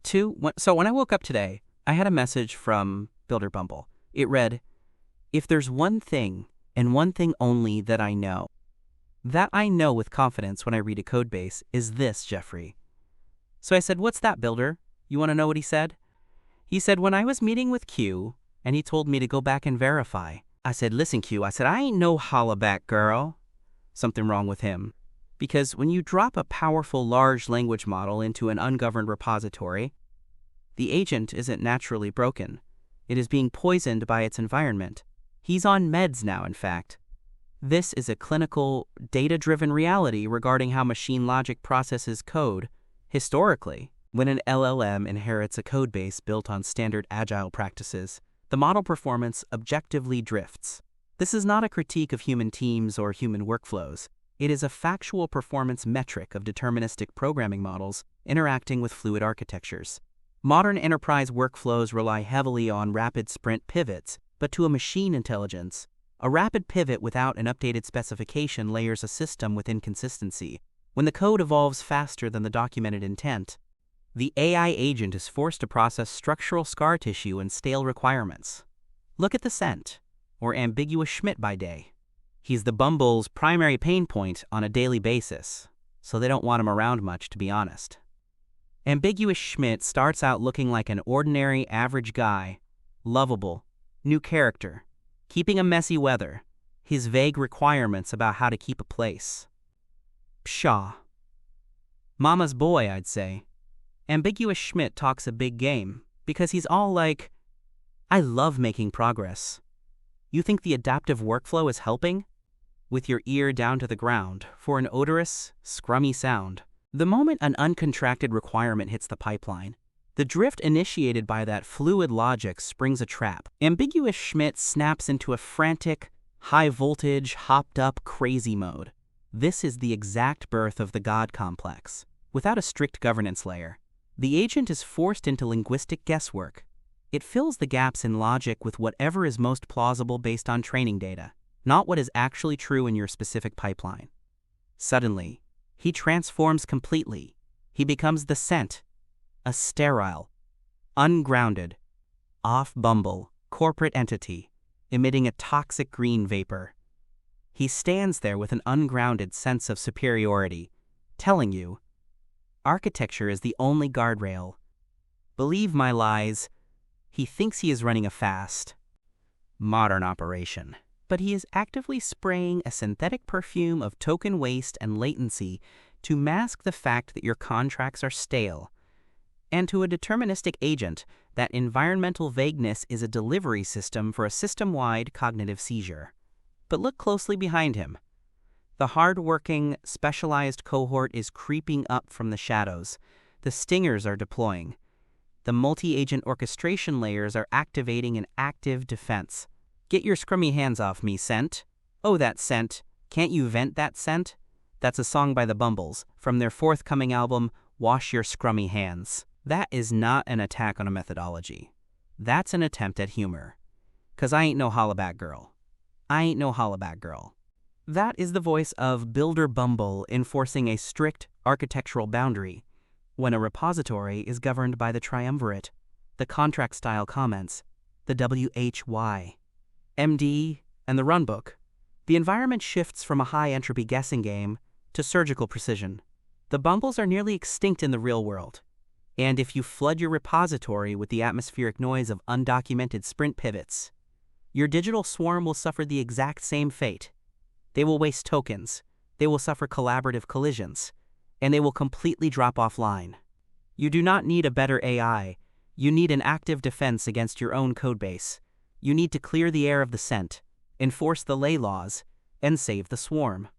So when I woke up today, I had a message from Builder Bumble. It read, "If there's one thing, and one thing only that I know with confidence when I read a code base, is this, Jeffrey." So I said, "What's that, Builder?" You want to know what he said? He said, "When I was meeting with Q, and he told me to go back and verify." I said, "Listen, Q," I said, "I ain't no hollaback girl." Something wrong with him. Because when you drop a powerful large language model into an ungoverned repository, the agent isn't naturally broken. It is being poisoned by its environment. He's on meds now, in fact. This is a clinical, data-driven reality regarding how machine logic processes code. Historically, when an LLM inherits a codebase built on standard agile practices, the model performance objectively drifts. This is not a critique of human teams or human workflows. It is a factual performance metric of deterministic programming models interacting with fluid architectures. Modern enterprise workflows rely heavily on rapid sprint pivots, but to a machine intelligence, a rapid pivot without an updated specification layers a system with inconsistency. When the code evolves faster than the documented intent, the AI agent is forced to process structural scar tissue and stale requirements. Look at the scent, or Ambiguous Schmitt by day. He's the Bumble's primary pain point on a daily basis, so they don't want him around much, to be honest. Ambiguous Schmitt starts out looking like an ordinary, average guy, lovable, new character, keeping a messy weather, his vague requirements about how to keep a place. Pshaw. Mama's boy, I'd say. Ambiguous Schmitt talks a big game, because he's all like, "I love making progress." You think the adaptive workflow is helping? With your ear down to the ground for an odorous, scrummy sound. The moment an uncontracted requirement hits the pipeline, the drift initiated by that fluid logic springs a trap. Ambiguous Schmitt snaps into a frantic, high-voltage, hopped-up crazy mode. This is the exact birth of the God complex. Without a strict governance layer, the agent is forced into linguistic guesswork. It fills the gaps in logic with whatever is most plausible based on training data, not what is actually true in your specific pipeline. Suddenly, he transforms completely. He becomes the scent, a sterile, ungrounded, off-Bumble corporate entity emitting a toxic green vapor. He stands there with an ungrounded sense of superiority, telling you, architecture is the only guardrail. Believe my lies. He thinks he is running a fast, modern operation, but he is actively spraying a synthetic perfume of token waste and latency to mask the fact that your contracts are stale. And to a deterministic agent, that environmental vagueness is a delivery system for a system-wide cognitive seizure. But look closely behind him. The hard-working, specialized cohort is creeping up from the shadows. The stingers are deploying. The multi-agent orchestration layers are activating an active defense. Get your scrummy hands off me, scent. Oh, that scent. Can't you vent that scent? That's a song by the Bumbles, from their forthcoming album, Wash Your Scrummy Hands. That is not an attack on a methodology. That's an attempt at humor. 'Cause I ain't no hollaback girl. I ain't no hollaback girl. That is the voice of Builder Bumble enforcing a strict architectural boundary when a repository is governed by the triumvirate, the contract-style comments, the WHY, MD, and the runbook. The environment shifts from a high-entropy guessing game to surgical precision. The Bumbles are nearly extinct in the real world. And if you flood your repository with the atmospheric noise of undocumented sprint pivots, your digital swarm will suffer the exact same fate. They will waste tokens, they will suffer collaborative collisions, and they will completely drop offline. You do not need a better AI. You need an active defense against your own codebase. You need to clear the air of the scent, enforce the ley laws, and save the swarm.